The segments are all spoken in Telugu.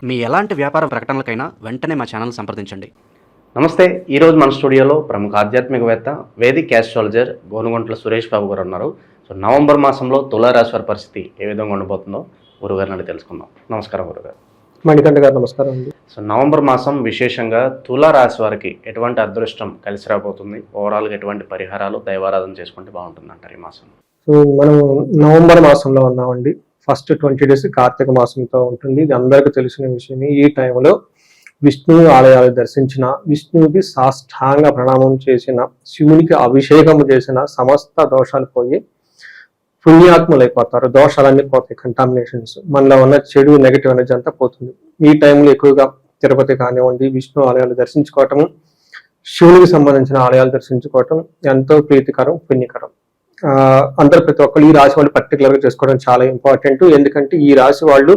మీ ఎలాంటి వ్యాపార ప్రకటనలకైనా వెంటనే మా ఛానల్ సంప్రదించండి. నమస్తే. ఈరోజు మన స్టూడియోలో ప్రముఖ ఆధ్యాత్మికవేత్త వేదిక్ ఆస్ట్రాలజర్ గోనుగొంట్ల సురేష్ బాబు గారు ఉన్నారు. సో నవంబర్ మాసంలో తులారాశి వారి పరిస్థితి ఏ విధంగా ఉండబోతుందో గురుగారిని అడిగి తెలుసుకుందాం. నమస్కారం గురుగారు. మణికంఠ గారు నమస్కారం అండి. సో నవంబర్ మాసం విశేషంగా తులారాశి వారికి ఎటువంటి అదృష్టం కలిసి రాబోతుంది? ఓవరాల్గా ఎటువంటి పరిహారాలు దైవారాధన చేసుకుంటే బాగుంటుంది అంటారు ఈ మాసం? సో మనం నవంబర్ మాసంలో ఉన్నామండి. ఫస్ట్ 20 days కార్తీక మాసంతో ఉంటుంది. ఇది అందరికీ తెలిసిన విషయమే. ఈ టైంలో విష్ణువు ఆలయాలు దర్శించిన, విష్ణువుకి సాష్టాంగ ప్రణామం చేసిన, శివునికి అభిషేకం చేసిన సమస్త దోషాలు పోయి పుణ్యాత్ములు అయిపోతారు. దోషాలన్నీ పోతాయి, కంటామినేషన్స్, మనలో ఉన్న చెడు నెగిటివ్ ఎనర్జీ అంతా పోతుంది. ఈ టైంలో ఎక్కువగా తిరుపతి కానివ్వండి, విష్ణు ఆలయాలు దర్శించుకోవటం, శివునికి సంబంధించిన ఆలయాలు దర్శించుకోవటం ఎంతో ప్రీతికరం, పుణ్యకరం. అందరు ప్రతి ఒక్కరు ఈ రాశి వాళ్ళు పర్టికులర్ గా చేసుకోవడం చాలా ఇంపార్టెంట్. ఎందుకంటే ఈ రాశి వాళ్ళు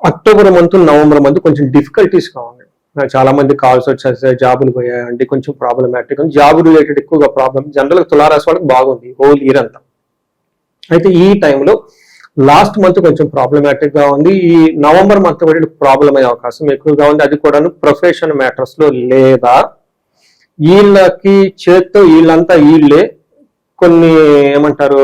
అక్టోబర్ మంత్, నవంబర్ మంత్ కొంచెం డిఫికల్టీస్ గా ఉన్నాయి. చాలా మంది కాల్స్ వచ్చేసాయి, జాబులు పోయాయండి, కొంచెం ప్రాబ్లమాటిక్. జాబ్ రిలేటెడ్ ఎక్కువగా ప్రాబ్లమ్. జనరల్ గా తులారాశి వాళ్ళకి బాగుంది హోల్ ఇయర్ అంతా. అయితే ఈ టైంలో లాస్ట్ మంత్ కొంచెం ప్రాబ్లమాటిక్ గా ఉంది. ఈ నవంబర్ మంత్ వరకు ప్రాబ్లం అయ్యే అవకాశం ఎక్కువగా ఉంది. అది కూడా ప్రొఫెషన్ మ్యాటర్స్ లో, లేదా వీళ్ళకి చేత్తో వీళ్ళంతా వీళ్ళే కొన్ని ఏమంటారు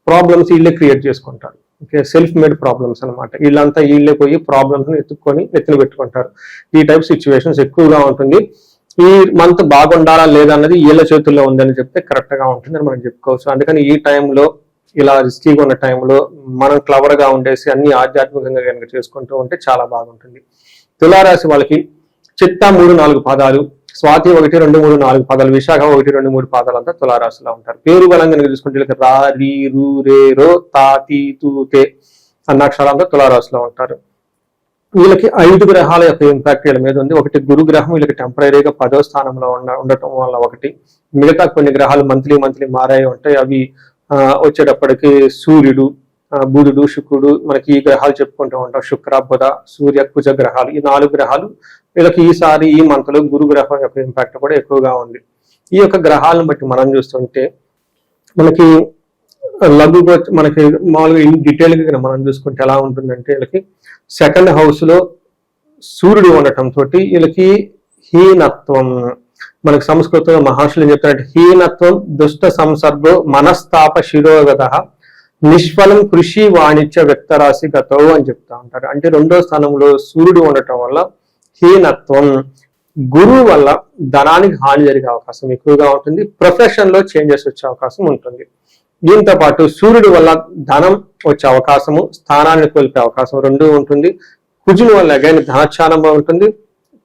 ప్రాబ్లమ్స్ వీళ్ళే క్రియేట్ చేసుకుంటారు. ఓకే, సెల్ఫ్ మేడ్ ప్రాబ్లమ్స్ అనమాట. వీళ్ళంతా వీళ్ళే పోయి ప్రాబ్లమ్స్ ఎత్తుక్కొని ఎత్తున పెట్టుకుంటారు. ఈ టైప్ సిచ్యువేషన్స్ ఎక్కువగా ఉంటుంది. ఈ మంత్ బాగుండాలా లేదా అన్నది వీళ్ళ చేతుల్లో ఉందని చెప్తే కరెక్ట్ గా ఉంటుందని మనం చెప్పుకోవచ్చు. అందుకని ఈ టైంలో, ఇలా రిస్కీగా ఉన్న టైంలో మనం క్లవర్ గా ఉండేసి అన్ని ఆధ్యాత్మికంగా కనుక చేసుకుంటూ ఉంటే చాలా బాగుంటుంది. తులారాశి వాళ్ళకి చిత్త 3-4 పాదాలు, స్వాతి 1, 2, 3, 4 పాదాలు, విశాఖ 1, 2, 3 పాదాలు అంతా తులారాశిలో ఉంటారు. పేరు బలంగా కనుక చూసుకుంటే వీళ్ళకి రా, రీ, రు, రే, రో, తా, తీ, తూ, తే అన్న అక్షరాలతో తులారాశిలో ఉంటారు. వీళ్ళకి 5 గ్రహాల యొక్క ఇంపాక్ట్ వీళ్ళ మీద ఉంది. ఒకటి గురు గ్రహం వీళ్ళకి టెంపరీగా 10వ స్థానంలో ఉండటం వల్ల ఒకటి. మిగతా కొన్ని గ్రహాలు మంత్లీ మారాయి ఉంటాయి. అవి వచ్చేటప్పటికి సూర్యుడు, బుధుడు, శుక్రుడు, మనకి ఈ గ్రహాలు చెప్పుకుంటూ ఉంటాం. శుక్ర, బుధ, సూర్య, కుజ గ్రహాలు, ఈ 4 గ్రహాలు వీళ్ళకి ఈసారి ఈ మంత్ లో గురు గ్రహం యొక్క ఇంపాక్ట్ కూడా ఎక్కువగా ఉంది. ఈ యొక్క గ్రహాలను బట్టి మనం చూస్తుంటే మనకి లఘుగా, మనకి మామూలుగా ఇన్ డీటెయిల్ గా మనం చూసుకుంటే ఎలా ఉంటుందంటే, వీళ్ళకి 2nd హౌస్ లో సూర్యుడు ఉండటం తోటి వీళ్ళకి హీనత్వం, మనకి సంస్కృతంలో మహర్షులు ఏం చెప్తారంటే, హీనత్వం దుష్ట సంసర్గో మనస్తాప శిరోగత నిష్ఫలం కృషి వాణిజ్య వ్యక్తరాశి గతో అని చెప్తా ఉంటారు. అంటే 2వ స్థానంలో సూర్యుడు ఉండటం వల్ల హీనత్వం, గురువు వల్ల ధనానికి హాని జరిగే అవకాశం ఎక్కువగా ఉంటుంది. ప్రొఫెషన్ లో చేంజెస్ వచ్చే అవకాశం ఉంటుంది. దీంతో పాటు సూర్యుడి వల్ల ధనం వచ్చే అవకాశము, స్థానాన్ని కోల్పే అవకాశం 2 ఉంటుంది. కుజుని వల్ల అగైన్ ధనచారం ఉంటుంది.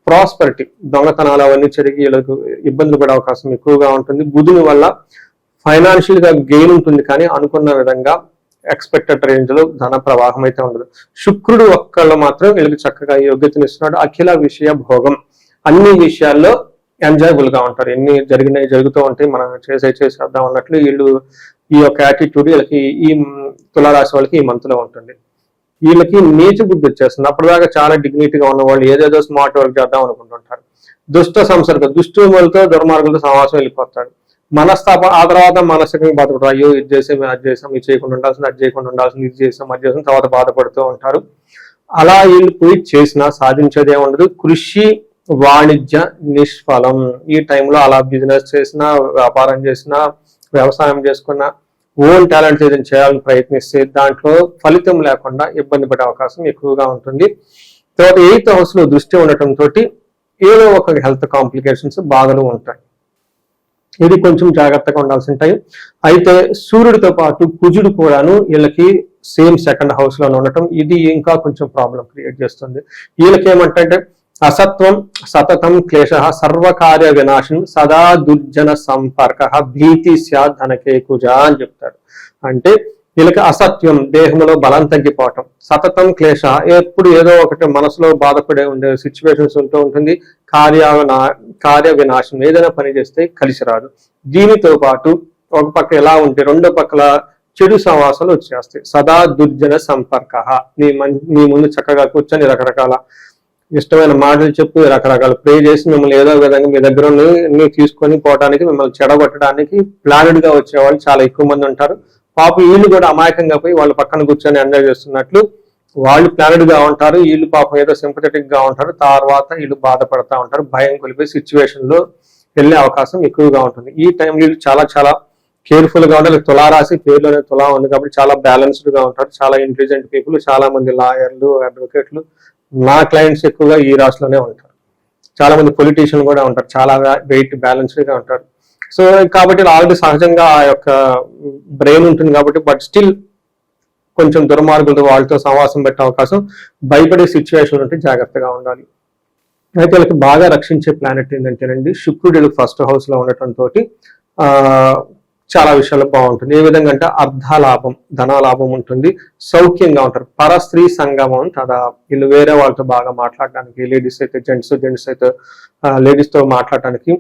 ప్రాస్పరిటీ, దొంగతనాలు అవన్నీ జరిగి వీళ్ళకు ఇబ్బందులు పడే అవకాశం ఎక్కువగా ఉంటుంది. బుధుని వల్ల ఫైనాన్షియల్ గా గెయిన్ ఉంటుంది, కానీ అనుకున్న విధంగా ఎక్స్పెక్టెడ్ రేంజ్ లో ధన ప్రవాహం అయితే ఉండదు. శుక్రుడు ఒక్కళ్ళు మాత్రం వీళ్ళకి చక్కగా యోగ్యతనిస్తున్నాడు. అఖిల విషయ భోగం, అన్ని విషయాల్లో ఎంజాయబుల్ గా ఉంటారు. ఎన్ని జరుగుతూ ఉంటాయి, మనం చేసేద్దాం అన్నట్లు వీళ్ళు ఈ యొక్క యాటిట్యూడ్ వీళ్ళకి, ఈ తులారాశి వాళ్ళకి ఈ మంత్ లో ఉంటుంది. వీళ్ళకి నీచ బుద్ధి వచ్చేస్తుంది. అప్పటిదాకా చాలా డిగ్నిటీగా ఉన్న వాళ్ళు ఏదేదో స్మార్ట్ వర్క్ చేద్దాం అనుకుంటుంటారు. దుష్ట సంసర్గ, దుష్టులతో దుర్మార్గులతో సమావేశం వెళ్ళిపోతాడు. మనస్తాప, ఆ తర్వాత మానసికంగా బాధపడతారు. అయ్యో ఇది చేసాం, అది చేసాం, ఇది చేయకుండా ఉండాల్సింది, అది చేయకుండా ఉండాల్సింది, ఇది చేసాం, అది చేసాం, తర్వాత బాధపడుతూ ఉంటారు. అలా వీళ్ళు పోయి చేసినా సాధించేదే ఉండదు. కృషి వాణిజ్య నిష్ఫలం. ఈ టైంలో అలా బిజినెస్ చేసినా, వ్యాపారం చేసినా, వ్యవసాయం చేసుకున్నా, ఓన్ టాలెంట్ ఏదైనా చేయాలని ప్రయత్నిస్తే దాంట్లో ఫలితం లేకుండా ఇబ్బంది పడే అవకాశం ఎక్కువగా ఉంటుంది. తర్వాత 8th హౌస్ లో దృష్టి ఉండటం తోటి ఏదో ఒక హెల్త్ కాంప్లికేషన్స్ బాధలు ఉంటాయి. ఇది కొంచెం జాగ్రత్తగా ఉండాల్సి ఉంటాయి. అయితే సూర్యుడితో పాటు కుజుడు కూడాను వీళ్ళకి సేమ్ 2nd హౌస్ లో ఉండటం, ఇది ఇంకా కొంచెం ప్రాబ్లం క్రియేట్ చేస్తుంది. వీళ్ళకి ఏమంటే అసత్వం సతతం క్లేశ సర్వకార్య వినాశం సదా దుర్జన సంపర్క భీతి స్యాద్ ధనకే కుజ అని చెప్తారు. అంటే వీళ్ళకి అసత్యం, దేహంలో బలం తగ్గిపోవటం, సతతం క్లేశ, ఎప్పుడు ఏదో ఒకటి మనసులో బాధపడే ఉండే సిచ్యువేషన్స్ ఉంటూ ఉంటుంది. కార్య వినాశం, ఏదైనా పని చేస్తే కలిసి రాదు. దీనితో పాటు ఒక పక్క ఎలా ఉంటే 2 పక్కల చెడు సమాసాలు వచ్చేస్తాయి. సదా దుర్జన సంపర్క, మీ ముందు చక్కగా కూర్చొని రకరకాల ఇష్టమైన మాటలు చెప్పి రకరకాల ప్రే చేసి మిమ్మల్ని ఏదో విధంగా మీ దగ్గర తీసుకొని పోవడానికి, మిమ్మల్ని చెడగొట్టడానికి ప్లానెడ్ గా వచ్చే వాళ్ళు చాలా ఎక్కువ మంది ఉంటారు. పాప వీళ్ళు కూడా అమాయకంగా పోయి వాళ్ళ పక్కన కూర్చొని ఎంజాయ్ చేస్తున్నట్లు వాళ్ళు ప్లానెడ్ గా ఉంటారు, వీళ్ళు పాపం ఏదో సింపథెటిక్ గా ఉంటారు, తర్వాత వీళ్ళు బాధపడతా ఉంటారు, భయం కొలిపే సిచ్యువేషన్ లో వెళ్ళే అవకాశం ఎక్కువగా ఉంటుంది. ఈ టైం వీళ్ళు చాలా చాలా కేర్ఫుల్ గా ఉండాలి. తులారాశి పేరులోనే తులా ఉంది కాబట్టి చాలా బ్యాలెన్స్డ్ గా ఉంటారు, చాలా ఇంటెలిజెంట్ పీపుల్, చాలా మంది లాయర్లు, అడ్వకేట్లు, నా క్లయింట్స్ ఎక్కువగా ఈ రాశిలోనే ఉంటారు. చాలా మంది పొలిటీషియన్ కూడా ఉంటారు, చాలా వెయిట్ బ్యాలెన్స్డ్ గా ఉంటారు. సో కాబట్టి ఆల్రెడీ సహజంగా ఆ యొక్క బ్రెయిన్ ఉంటుంది కాబట్టి, బట్ స్టిల్ కొంచెం దుర్మార్గులతో వాళ్ళతో సహవాసం పెట్టే అవకాశం, భయపడే సిచ్యువేషన్ ఉంటే జాగ్రత్తగా ఉండాలి. అయితే వీళ్ళకి బాగా రక్షించే ప్లానెట్ ఏంటంటేనండి శుక్రుడు ఫస్ట్ హౌస్ లో ఉండటంతో చాలా విషయాలు బాగుంటుంది. ఏ విధంగా అంటే అర్ధలాభం, ధనాలాభం ఉంటుంది, సౌఖ్యంగా ఉంటారు, పరస్త్రీ సంగమం కదా. వీళ్ళు వేరే వాళ్ళతో బాగా మాట్లాడడానికి, లేడీస్ అయితే జెంట్స్ అయితే లేడీస్ తో మాట్లాడటానికి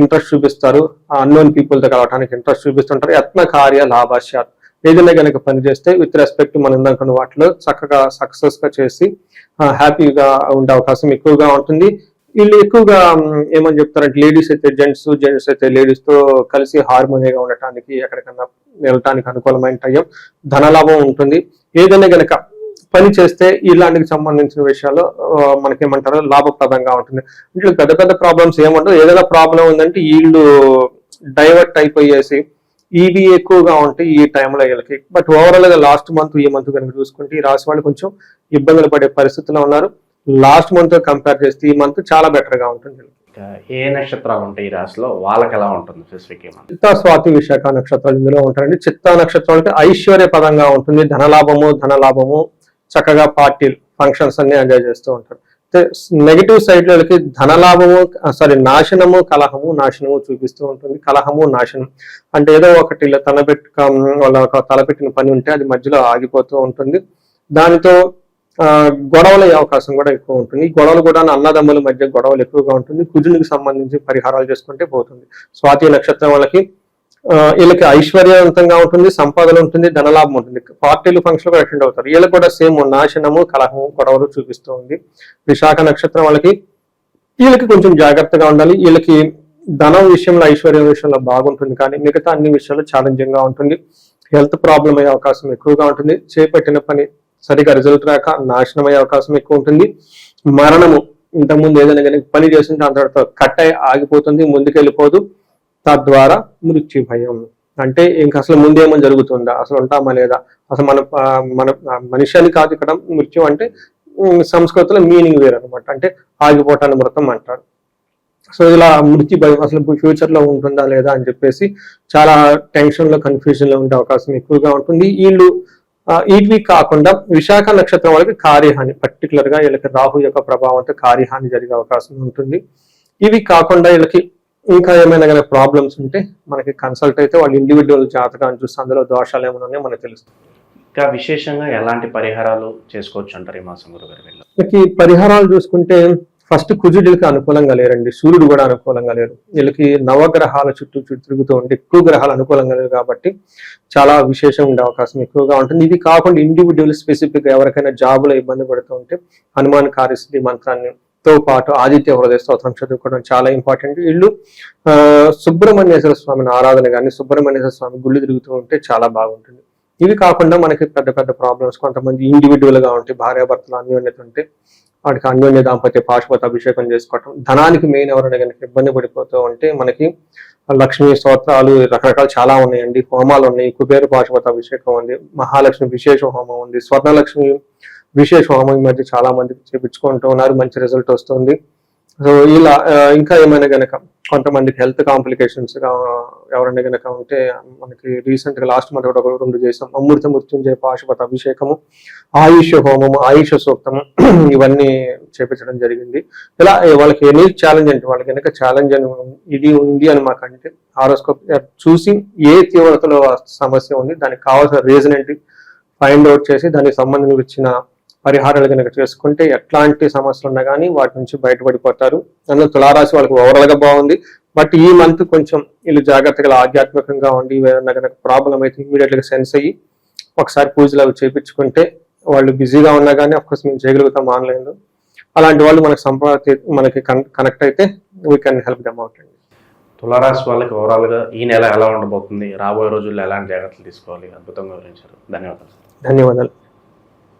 ఇంట్రెస్ట్ చూపిస్తారు, అన్నోన్ పీపుల్ తో కలవడానికి ఇంట్రెస్ట్ చూపిస్తుంటారు. యత్న కార్య లాభాశ్యాత్, ఏదైనా కనుక పని చేస్తే విత్ రెస్పెక్ట్ మనం అనుకున్న వాటిలో చక్కగా సక్సెస్ గా చేసి హ్యాపీగా ఉండే అవకాశం ఎక్కువగా ఉంటుంది. వీళ్ళు ఎక్కువగా ఏమని చెప్తారంటే లేడీస్ అయితే జెంట్స్ అయితే లేడీస్ తో కలిసి హార్మోనియగా ఉండటానికి, ఎక్కడికన్నా వెళ్ళటానికి అనుకూలమైన టైం, ధనలాభం ఉంటుంది. ఏదైనా గనక పని చేస్తే ఇలాంటికి సంబంధించిన విషయాల్లో మనకేమంటారు లాభప్రదంగా ఉంటుంది. ఇట్లా పెద్ద పెద్ద ప్రాబ్లమ్స్ ఏముండవు. ఏదైనా ప్రాబ్లం ఉందంటే వీళ్ళు డైవర్ట్ అయిపోయేసి ఇవి ఎక్కువగా ఉంటాయి ఈ టైంలో వీళ్ళకి. బట్ ఓవరాల్ గా లాస్ట్ మంత్ ఈ మంత్ కనుక చూసుకుంటే ఈ రాశి వాళ్ళు కొంచెం ఇబ్బందులు పడే పరిస్థితిలో ఉన్నారు. లాస్ట్ మంత్ తో కంపేర్ చేస్తే ఈ మంత్ చాలా బెటర్ గా ఉంటుంది. ఏ నక్షత్రాలు ఉంటాయి ఈ రాశిలో, వాళ్ళకి ఎలా ఉంటుంది స్పెసిఫిక్? చిత్తా, స్వాతి, విశాఖ నక్షత్రాలు ఇందులో ఉంటారండి. చిత్తా నక్షత్రాలకి ఐశ్వర్యపదంగా ఉంటుంది, ధనలాభము, చక్కగా పార్టీలు ఫంక్షన్స్ అన్ని ఎంజాయ్ చేస్తూ ఉంటారు. నెగిటివ్ సైడ్ లోకి నాశనము, నాశనము చూపిస్తూ ఉంటుంది. కలహము, నాశనం అంటే ఏదో ఒకటి ఇలా తలపెట్టిన పని ఉంటే అది మధ్యలో ఆగిపోతూ ఉంటుంది. దానితో గొడవలు అయ్యే అవకాశం కూడా ఎక్కువ ఉంటుంది. ఈ గొడవలు కూడా అన్నదమ్ముల మధ్య గొడవలు ఎక్కువగా ఉంటుంది. కుజునికి సంబంధించి పరిహారాలు చేసుకుంటే పోతుంది. స్వాతి నక్షత్రం వాళ్ళకి వీళ్ళకి ఐశ్వర్యవంతంగా ఉంటుంది, సంపాదన ఉంటుంది, ధనలాభం ఉంటుంది, పార్టీలు ఫంక్షన్ కూడా అటెండ్ అవుతారు. వీళ్ళకి కూడా సేమ్ నాశనము, కలహము, గొడవలు చూపిస్తూ ఉంది. విశాఖ నక్షత్రం వీళ్ళకి కొంచెం జాగ్రత్తగా ఉండాలి. వీళ్ళకి ధనం విషయంలో, ఐశ్వర్యం విషయంలో బాగుంటుంది, కానీ మిగతా అన్ని విషయాలు ఛాలెంజింగ్ గా ఉంటుంది. హెల్త్ ప్రాబ్లం అయ్యే అవకాశం ఎక్కువగా ఉంటుంది. చేపట్టిన పని సరిగా రిజల్ట్ రాక నాశనం అయ్యే అవకాశం ఎక్కువ ఉంటుంది. మరణము, ఇంతకుముందు ఏదైనా కానీ పని చేస్తుంటే అంతటితో కట్ అయి ఆగిపోతుంది, ముందుకెళ్ళిపోదు. తద్వారా మృత్యు భయం అంటే ఇంకా అసలు ముందేమో జరుగుతుందా, అసలు ఉంటామా లేదా, అసలు మన మనిషి అని కాదు ఇక్కడ మృత్యు అంటే సంస్కృతిలో మీనింగ్ వేరు అనమాట. అంటే ఆగిపోవటాన్ని మృతం అంటారు. సో ఇలా మృత్యు భయం అసలు ఫ్యూచర్ లో ఉంటుందా లేదా అని చెప్పేసి చాలా టెన్షన్ లో, కన్ఫ్యూజన్ లో ఉండే అవకాశం ఎక్కువగా ఉంటుంది. ఇవి కాకుండా విశాఖ నక్షత్రం వాళ్ళకి కార్యహాని, పర్టికులర్ గా వీళ్ళకి రాహు యొక్క ప్రభావంతో కార్యహాని జరిగే అవకాశం ఉంటుంది. ఇవి కాకుండా వీళ్ళకి ఇంకా ఏమైనా కానీ ప్రాబ్లమ్స్ ఉంటే మనకి కన్సల్ట్ అయితే వాళ్ళు ఇండివిజువల్ జాతకాన్ని చూస్తే అందులో దోషాలు ఏమైనా ఉన్నాయో మనకు తెలుస్తుంది. ఇంకా విశేషంగా ఎలాంటి పరిహారాలు చేసుకోవచ్చు అంటారు ఈ మాసం గురుగారు? వీళ్ళకి పరిహారాలు చూసుకుంటే ఫస్ట్ కుజుడికి అనుకూలంగా లేరండి, సూర్యుడు కూడా అనుకూలంగా లేరు. వీళ్ళకి నవగ్రహాల చుట్టూ తిరుగుతూ ఉంటే ఎక్కువ గ్రహాలు అనుకూలంగా లేరు కాబట్టి చాలా విశేషం ఉండే అవకాశం ఎక్కువగా ఉంటుంది. ఇది కాకుండా ఇండివిజువల్ స్పెసిఫిక్ గా ఎవరికైనా జాబులో ఇబ్బంది పడుతూ ఉంటే హనుమాన్ కార్యసిద్ధి మంత్రాన్ని తో పాటు ఆదిత్య హృదయ స్తోత్రం చదువుకోవడం చాలా ఇంపార్టెంట్. వీళ్ళు సుబ్రహ్మణ్యేశ్వర స్వామిని ఆరాధన కానీ, సుబ్రహ్మణ్యేశ్వర స్వామి గుళ్ళు తిరుగుతూ ఉంటే చాలా బాగుంటుంది. ఇవి కాకుండా మనకి పెద్ద పెద్ద ప్రాబ్లమ్స్ కొంతమంది ఇండివిజువల్ గా ఉంటాయి, భార్యాభర్తలు అన్యోన్యత ఉంటే వాటికి అన్యోన్య దాంపత్య పాశుపత అభిషేకం చేసుకోవటం. ధనానికి మెయిన్ ఎవరైనా కనుక ఇబ్బంది పడిపోతూ ఉంటే మనకి లక్ష్మీ స్తోత్రాలు రకరకాలు చాలా ఉన్నాయండి, హోమాలు ఉన్నాయి. కుబేర పాశుపత అభిషేకం ఉంది, మహాలక్ష్మి విశేష హోమం ఉంది, స్వర్ణలక్ష్మి విశేష హోమం ఈ మధ్య చాలా మంది చేపించుకుంటూ ఉన్నారు, మంచి రిజల్ట్ వస్తుంది. సో ఇలా ఇంకా ఏమైనా గనక కొంతమందికి హెల్త్ కాంప్లికేషన్స్ ఎవరైనా గనక ఉంటే మనకి రీసెంట్ గా లాస్ట్ మంత్ కూడా 2 చేసాం. అమృత మృత్యుంజయ పాశుపత అభిషేకము, ఆయుష్ హోమము, ఆయుష్ సూక్తము ఇవన్నీ చేపించడం జరిగింది. ఇలా వాళ్ళకి ఎనీ ఛాలెంజ్ అంటే వాళ్ళకి కనుక ఛాలెంజ్ అని ఇది ఉంది అని మాకంటే హారోస్కోప్ చూసి ఏ తీవ్రతలో సమస్య ఉంది, దానికి కావాల్సిన రీజన్ ఏంటి ఫైండ్ అవుట్ చేసి దానికి సంబంధించిన పరిహారాలు కనుక చేసుకుంటే ఎట్లాంటి సమస్యలు ఉన్నా కానీ వాటి నుంచి బయటపడిపోతారు. అందులో తులారాశి వాళ్ళకి ఓవరాల్ గా బాగుంది. బట్ ఈ మంత్ కొంచెం వీళ్ళు జాగ్రత్తగా ఆధ్యాత్మికంగా ఉండి ఏదైనా కనుక ప్రాబ్లం అయితే ఇమీడియట్ గా సెన్స్ అయ్యి ఒకసారి పూజలు అవి చేయించుకుంటే వాళ్ళు బిజీగా ఉన్నా కానీ అఫ్కోర్స్ మేము చేయగలుగుతాం ఆన్లైన్ లో. అలాంటి వాళ్ళు మనకి కనెక్ట్ అయితే we can help them out అండి. తులారాశి వాళ్ళకి ఓవరాల్ గా ఈ నెల ఎలా ఉండబోతుంది, రాబోయే రోజుల్లో ఎలాంటి జాగ్రత్తలు తీసుకోవాలి, అద్భుతంగా వివరించారు. ధన్యవాదాలు. ధన్యవాదాలు.